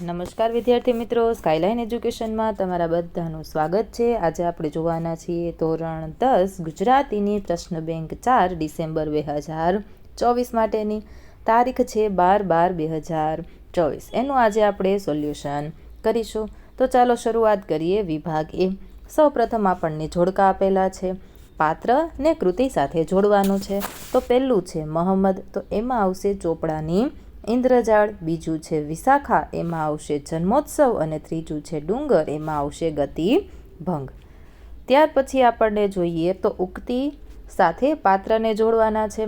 નમસ્કાર વિદ્યાર્થી મિત્રો, સ્કાયલાઇન એજ્યુકેશનમાં તમારા બધાનું સ્વાગત છે। આજે આપણે જોવાના છીએ ધોરણ 10 ગુજરાતીની પ્રશ્ન બેંક 4 ડિસેમ્બર 2024 માટેની તારીખ છે 12/12/2024। એનું આજે આપણે સોલ્યુશન કરીશું। તો ચાલો શરૂઆત કરીએ। વિભાગ એ સૌપ્રથમ આપણને જોડકા આપેલા છે, પાત્ર ને કૃતિ સાથે જોડવાનું છે। તો પહેલું છે મોહમ્મદ, તો એમાં આવશે ચોપડાની ઇન્દ્રજાળ। બીજું છે વિશાખા, એમાં આવશે જન્મોત્સવ। અને ત્રીજું છે ડુંગર, એમાં આવશે ગતિભંગ। ત્યાર પછી આપણને જોઈએ તો ઉક્તિ સાથે પાત્રને જોડવાના છે।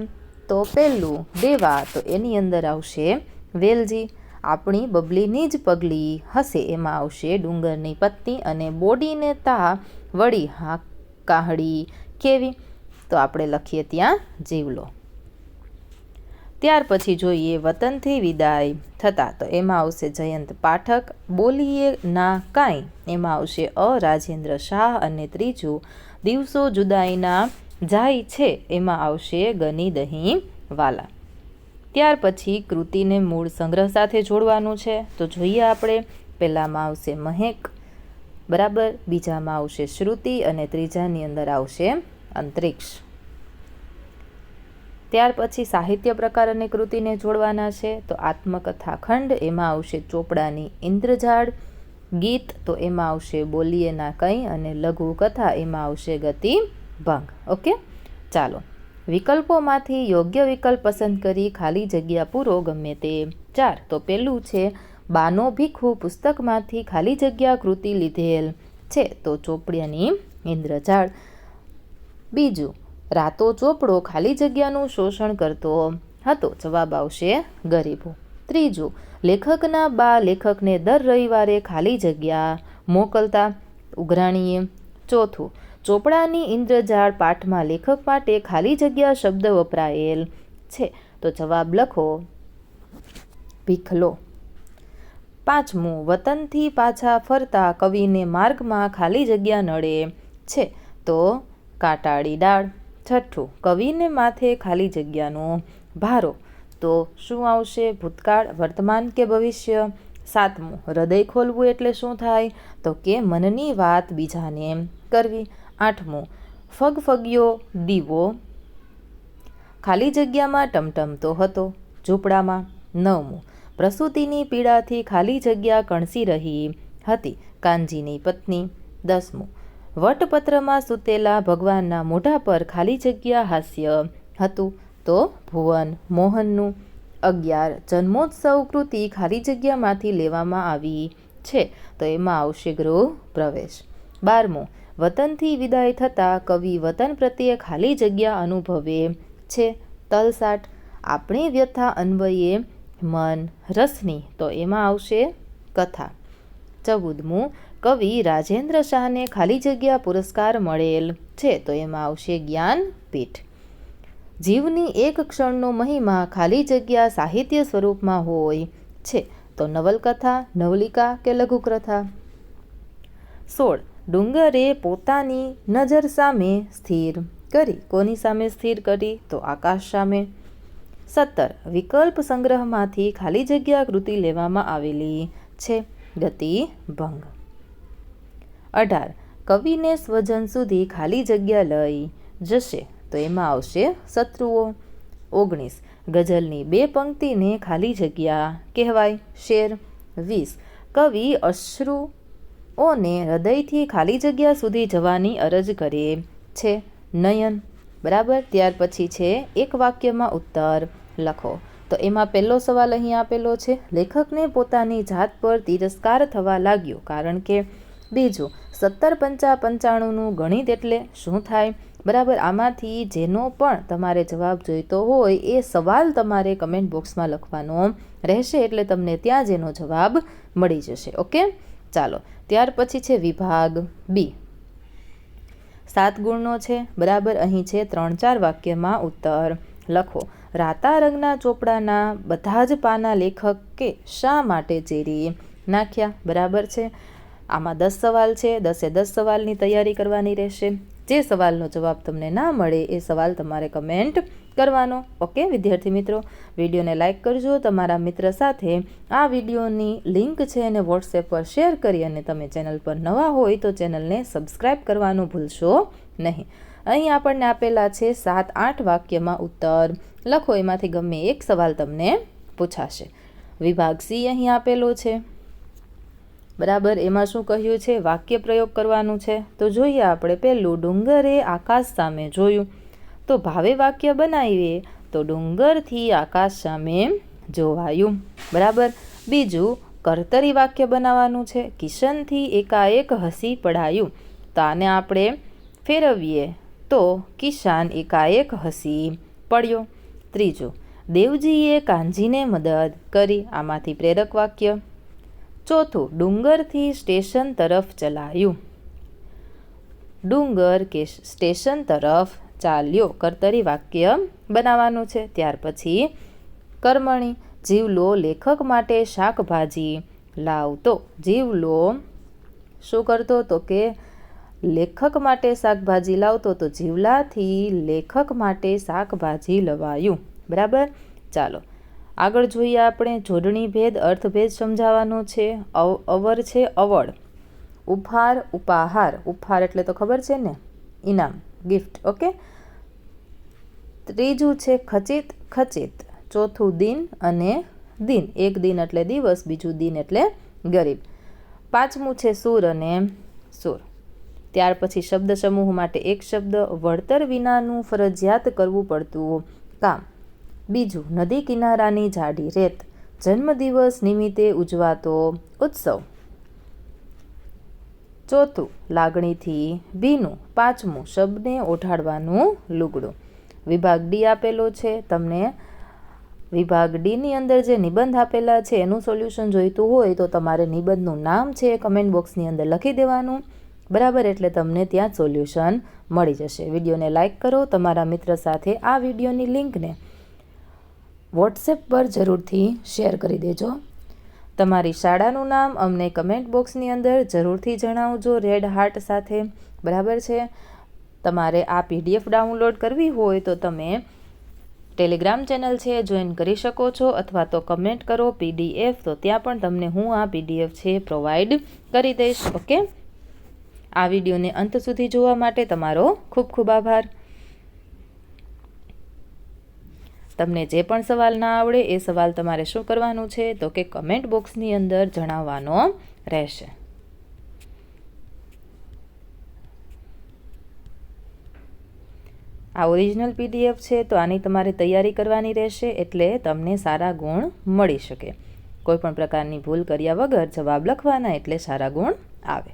તો પહેલું દેવા, તો એની અંદર આવશે વેલજી। આપણી બબલીની જ પગલી હશે, એમાં આવશે ડુંગરની પત્ની। અને બોડીને તા વળી કાહડી કેવી, તો આપણે લખીએ ત્યાં જીવલો। ત્યાર પછી જોઈએ વતનથી વિદાય થતા, તો એમાં આવશે જયંત પાઠક। બોલીએ ના કાંઈ, એમાં આવશે રાજેન્દ્ર શાહ। અને ત્રીજું દિવસો જુદાઈના જાય છે, એમાં આવશે ગની દહીં વાલા। ત્યાર પછી કૃતિને મૂળ સંગ્રહ સાથે જોડવાનું છે। તો જોઈએ આપણે, પહેલામાં આવશે મહેક, બરાબર, બીજામાં આવશે શ્રુતિ, અને ત્રીજાની અંદર આવશે અંતરિક્ષ। ત્યાર પછી સાહિત્ય પ્રકાર અને કૃતિને જોડવાના છે। તો આત્મકથા ખંડ, એમાં આવશે ચોપડાની ઇન્દ્રજાળ। ગીત, તો એમાં આવશે બોલીએ ના કંઈ। અને લઘુ કથા, એમાં આવશે ગતિભંગ। ઓકે, ચાલો વિકલ્પોમાંથી યોગ્ય વિકલ્પ પસંદ કરી ખાલી જગ્યા પૂરો, ગમે તે 4। તો પહેલું છે બાનો ભીખુ, પુસ્તકમાંથી ખાલી જગ્યા કૃતિ લીધેલ છે, તો ચોપડાની ઇન્દ્રજાળ। બીજું, રાતો ચોપડો ખાલી જગ્યાનું શોષણ કરતો હતો, જવાબ આવશે ગરીબો। ત્રીજું, લેખકના બા લેખકને દર રવિવારે ખાલી જગ્યા મોકલતા, ઉઘરાણીએ। ચોથું, ચોપડાની ઇન્દ્રજાળ પાઠમાં લેખક માટે ખાલી જગ્યા શબ્દ વપરાયેલ છે, તો જવાબ લખો ભીખલો। પાંચમું, વતનથી પાછા ફરતા કવિને માર્ગમાં ખાલી જગ્યા નડે છે, તો કાંટાળી ડાળ। છઠ્ઠું, કવિને માથે ખાલી જગ્યાનો ભારો, તો શું આવશે ભૂતકાળ, વર્તમાન કે ભવિષ્ય। સાતમું, હૃદય ખોલવું એટલે શું થાય, તો કે મનની વાત બીજાને કરવી। આઠમું, ફગફગિયો દીવો ખાલી જગ્યામાં ટમટમતો હતો, ઝૂંપડામાં। નવમું, પ્રસૂતિની પીડાથી ખાલી જગ્યા કણસી રહી હતી, કાનજીની પત્ની। 10મું, વટપત્રમાં સૂતેલા ભગવાનના મોઢા પર ખાલી જગ્યા હાસ્ય હતું, તો ભુવન મોહનનું। 11, જન્મોત્સવ કૃતિ ખાલી જગ્યામાંથી લેવામાં આવી છે, તો એમાં આવશે ગૃહ પ્રવેશ। 12મું, વતનથી વિદાય થતા કવિ વતન પ્રત્યે ખાલી જગ્યા અનુભવે છે, તલસાટ। આપણી વ્યથા અન્વયે મન રસની, તો એમાં આવશે કથા। 14મું, કવિ રાજેન્દ્ર શાહને ખાલી જગ્યા પુરસ્કાર મળેલ છે, તો એમાં આવશે જ્ઞાનપીઠ। જીવની એક ક્ષણનો મહિમા ખાલી જગ્યા સાહિત્ય સ્વરૂપમાં હોય છે, તો નવલકથા, નવલિકા કે લઘુકથા। 16, ડુંગરે પોતાની નજર સામે સ્થિર કરી, કોની સામે સ્થિર કરી, તો આકાશ સામે। 17, વિકલ્પ સંગ્રહમાંથી ખાલી જગ્યા કૃતિ લેવામાં આવેલી છે, ગતિભંગ। 18, કવિને સ્વજન સુધી ખાલી જગ્યા લઈ જશે, તો એમાં આવશે શત્રુઓ। 19, ગઝલની 2 પંક્તિને ખાલી જગ્યા કહેવાય, શેર। 20, કવિ અશ્રુઓને હૃદયથી ખાલી જગ્યા સુધી જવાની અરજ કરે છે, નયન, બરાબર। ત્યાર પછી છે એક વાક્યમાં ઉત્તર લખો, તો એમાં પહેલો સવાલ અહીં આપેલો છે, લેખકને પોતાની જાત પર તિરસ્કાર થવા લાગ્યો કારણ કે। બીજું, 17 પંચા 95નું ગણિત એટલે શું થાય, બરાબર। આમાંથી જેનો પણ તમારે જવાબ જોઈતો હોય એ સવાલ તમારે કમેન્ટ બોક્સમાં લખવાનો રહેશે, એટલે તમને ત્યાં જ એનો જવાબ મળી જશે। ઓકે, ચાલો ત્યાર પછી છે વિભાગ બી, 7 ગુણનો છે, બરાબર। અહીં છે 3-4 વાક્યમાં ઉત્તર લખો। રાતા રંગના ચોપડાના બધા જ પાના લેખકે શા માટે ચીરી નાખ્યા, બરાબર છે। આમાં 10 સવાલ છે, 10એ 10 સવાલની તૈયારી કરવાની રહેશે। જે સવાલનો જવાબ તમને ના મળે એ સવાલ તમારે કમેન્ટ કરવાનો. ઓકે વિદ્યાર્થી મિત્રો, વિડીયોને લાઇક કરજો. તમારા મિત્ર સાથે આ વિડીયોની લિંક છે એને વોટ્સએપ પર શેર કરી અને તમે ચેનલ પર નવા હોય તો ચેનલને સબસ્ક્રાઈબ કરવાનું ભૂલશો નહીં. અહીં આપણને આપેલા છે 7-8 વાક્યમાં ઉત્તર લખો. એમાંથી ગમે એક સવાલ તમને પૂછાશે. વિભાગ સી અહીં આપેલો છે. બરાબર, એમાં શું કહ્યું છે? વાક્ય પ્રયોગ કરવાનું છે. તો જોઈએ આપણે. પહેલું, ડુંગરે આકાશ સામે જોયું. તો ભાવે વાક્ય બનાવીએ તો ડુંગરથી આકાશ સામે જોવાયું. બરાબર. બીજું, કર્તરી વાક્ય બનાવવાનું છે. કિશનથી એકાએક હસી પડાયું. તો આને આપણે ફેરવીએ તો કિશાન એકાએક હસી પડ્યો. ત્રીજું, દેવજીએ કાનજીને મદદ કરી. આમાંથી પ્રેરક વાક્ય. ચોથું, ડુંગરથી સ્ટેશન તરફ ચલાયું. ડુંગર કે સ્ટેશન તરફ ચાલ્યો. કર્તરી વાક્ય બનાવવાનું છે. ત્યાર પછી કર્મણી, જીવલો લેખક માટે શાકભાજી લાવતો. જીવલો શું કરતો? તો કે લેખક માટે શાકભાજી લાવતો. તો જીવલાથી લેખક માટે શાકભાજી લવાયું. બરાબર. ચાલો આગળ જોઈએ આપણે. જોડણી ભેદ, અર્થભેદ સમજાવવાનો છે. અવર છે અવળ. ઉપહાર, ઉપાહાર. ઉપહાર એટલે તો ખબર છે ને, ઇનામ, ગિફ્ટ. ઓકે. ત્રીજું છે ખચિત, ખચિત. ચોથું દિન અને દિન. એક દિન એટલે દિવસ, બીજું દિન એટલે ગરીબ. પાંચમું છે સુર અને સુર. ત્યાર પછી શબ્દ સમૂહ માટે એક શબ્દ. વળતર વિનાનું ફરજિયાત કરવું પડતું કામ. બીજું, નદી કિનારાની જાડી રેત. જન્મદિવસ નિમિત્તે ઉજવાતો ઉત્સવ. ચોથું, લાગણીથી ભીનું. પાંચમું, શબને ઓઢાડવાનું લુગડું. વિભાગ ડી આપેલો છે. તમને વિભાગ ડીની અંદર જે નિબંધ આપેલા છે એનું સોલ્યુશન જોઈતું હોય તો તમારે નિબંધનું નામ છે કમેન્ટ બોક્સની અંદર લખી દેવાનું. બરાબર, એટલે તમને ત્યાં સોલ્યુશન મળી જશે. વિડીયોને લાઇક કરો. તમારા મિત્ર સાથે આ વિડીયોની લિંકને વોટ્સએપ પર જરૂરથી શેર કરી દેજો. તમારી શાળાનું નામ અમને કમેન્ટ બોક્સની અંદર જરૂરથી જણાવજો રેડ હાર્ટ સાથે. બરાબર છે. તમારે આ PDF ડાઉનલોડ કરવી હોય તો તમે ટેલિગ્રામ ચેનલ છે જોઈન કરી શકો છો, અથવા તો કમેન્ટ કરો PDF, તો ત્યાં પણ તમને હું આ PDF છે પ્રોવાઈડ કરી દઈશ. ઓકે. આ વિડીયોને અંત સુધી જોવા માટે તમારો ખૂબ ખૂબ આભાર. તમને જે પણ સવાલ ના આવડે એ સવાલ તમારે શું કરવાનું છે? તો કે કમેન્ટ બોક્સની અંદર જણાવવાનો રહેશે. આ ઓરિજિનલ PDF છે તો આની તમારે તૈયારી કરવાની રહેશે, એટલે તમને સારા ગુણ મળી શકે. કોઈ પણ પ્રકારની ભૂલ કર્યા વગર જવાબ લખવાના, એટલે સારા ગુણ આવે.